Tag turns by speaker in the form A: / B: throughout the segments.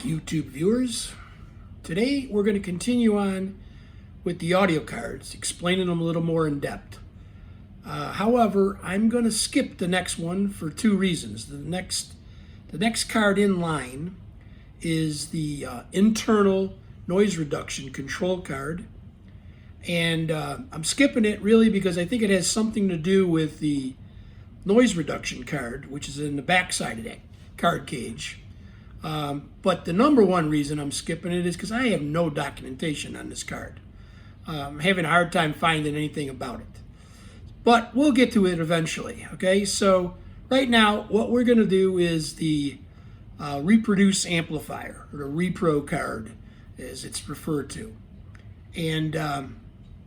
A: back, YouTube viewers. Today we're going to continue on with the audio cards, explaining them a little more in depth. However, I'm going to skip the next one for two reasons. The next card in line is the internal noise reduction control card, and I'm skipping it really because I think it has something to do with the noise reduction card, which is in the back side of that card cage. But the number one reason I'm skipping it is because I have no documentation on this card. I'm having a hard time finding anything about it. But we'll get to it eventually, okay? So right now, what we're going to do is the Reproduce Amplifier, or the Repro card, as it's referred to. And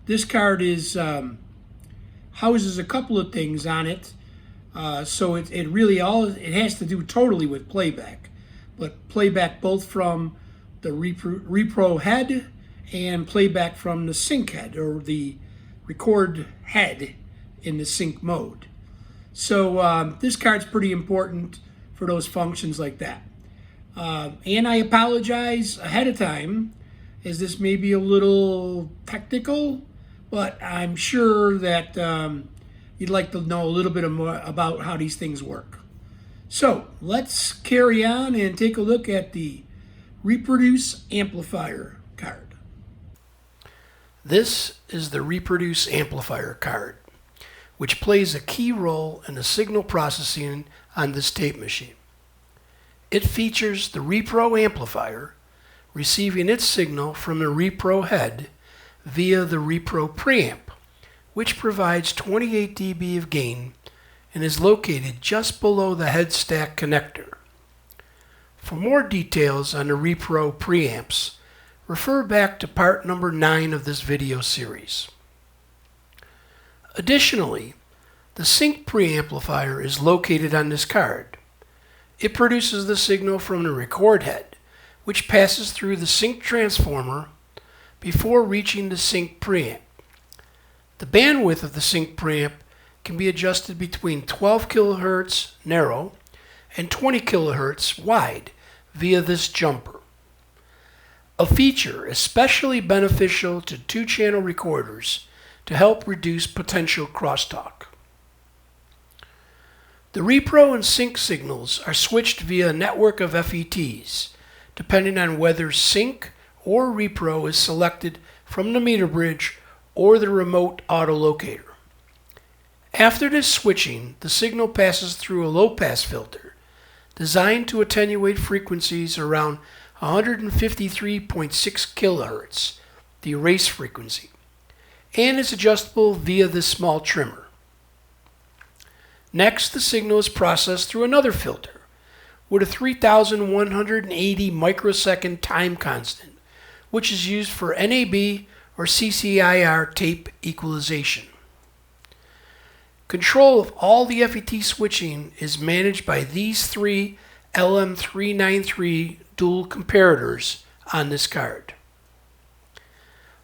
A: this card is houses a couple of things on it. So it really it has to do totally with playback. But playback both from the repro head and playback from the sync head, or the record head in the sync mode. So this card's pretty important for those functions like that. And I apologize ahead of time, as this may be a little technical, but I'm sure that you'd like to know a little bit more about how these things work. So let's carry on and take a look at the Reproduce Amplifier Card. This is the Reproduce Amplifier Card, which plays a key role in the signal processing on this tape machine. It features the Repro amplifier receiving its signal from the Repro head via the Repro preamp, which provides 28 dB of gain and is located just below the head stack connector. For more details on the Repro preamps, refer back to part number 9 of this video series. Additionally, the sync preamplifier is located on this card. It produces the signal from the record head, which passes through the sync transformer before reaching the sync preamp. The bandwidth of the sync preamp can be adjusted between 12 kHz narrow and 20 kHz wide via this jumper. A feature especially beneficial to two-channel recorders to help reduce potential crosstalk. The repro and sync signals are switched via a network of FETs, depending on whether sync or repro is selected from the meter bridge or the remote autolocator. After this switching, the signal passes through a low-pass filter designed to attenuate frequencies around 153.6 kHz, the erase frequency, and is adjustable via this small trimmer. Next, the signal is processed through another filter with a 3180 microsecond time constant, which is used for NAB or CCIR tape equalization. Control of all the FET switching is managed by these three LM393 dual comparators on this card.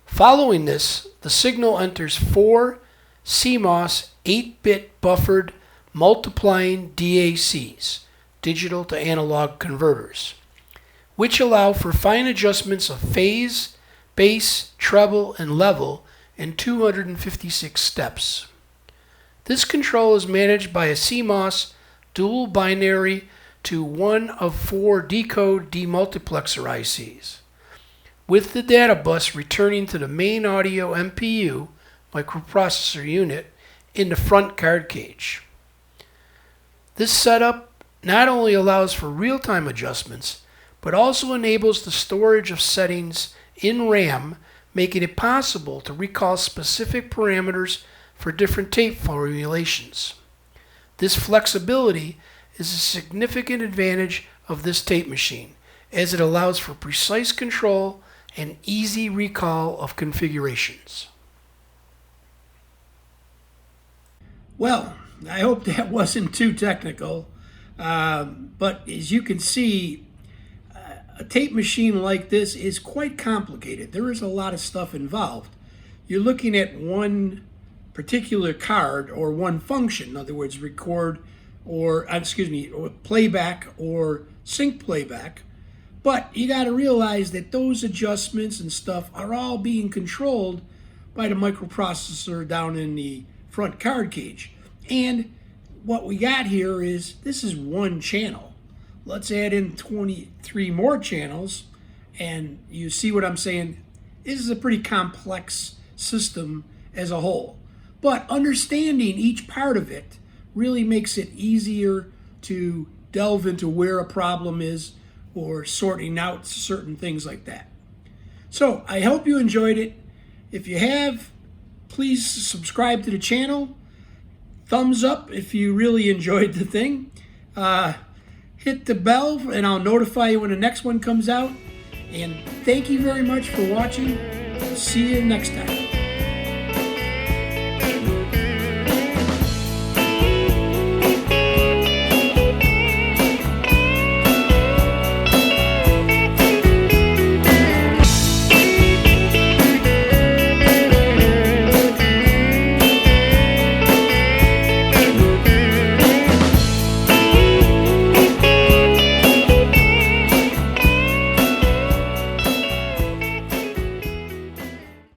A: Following this, the signal enters 4 CMOS 8-bit buffered multiplying DACs, digital to analog converters, which allow for fine adjustments of phase, bass, treble, and level in 256 steps. This control is managed by a CMOS dual binary to 1 of 4 decode demultiplexer ICs, with the data bus returning to the main audio MPU microprocessor unit in the front card cage. This setup not only allows for real-time adjustments, but also enables the storage of settings in RAM, making it possible to recall specific parameters for different tape formulations. This flexibility is a significant advantage of this tape machine, as it allows for precise control and easy recall of configurations. Well, I hope that wasn't too technical, but as you can see, a tape machine like this is quite complicated. There is a lot of stuff involved. You're looking at one particular card or one function, in other words, record or, or playback or sync playback, But you got to realize that those adjustments and stuff are all being controlled by the microprocessor down in the front card cage. And what we got here is, this is one channel. Let's add in 23 more channels, and you see what I'm saying? This is a pretty complex system as a whole. But understanding each part of it really makes it easier to delve into where a problem is or sorting out certain things like that. So I hope you enjoyed it. If you have, please subscribe to the channel. Thumbs up if you really enjoyed the thing. Hit the bell and I'll notify you when the next one comes out. And thank you very much for watching. See you next time.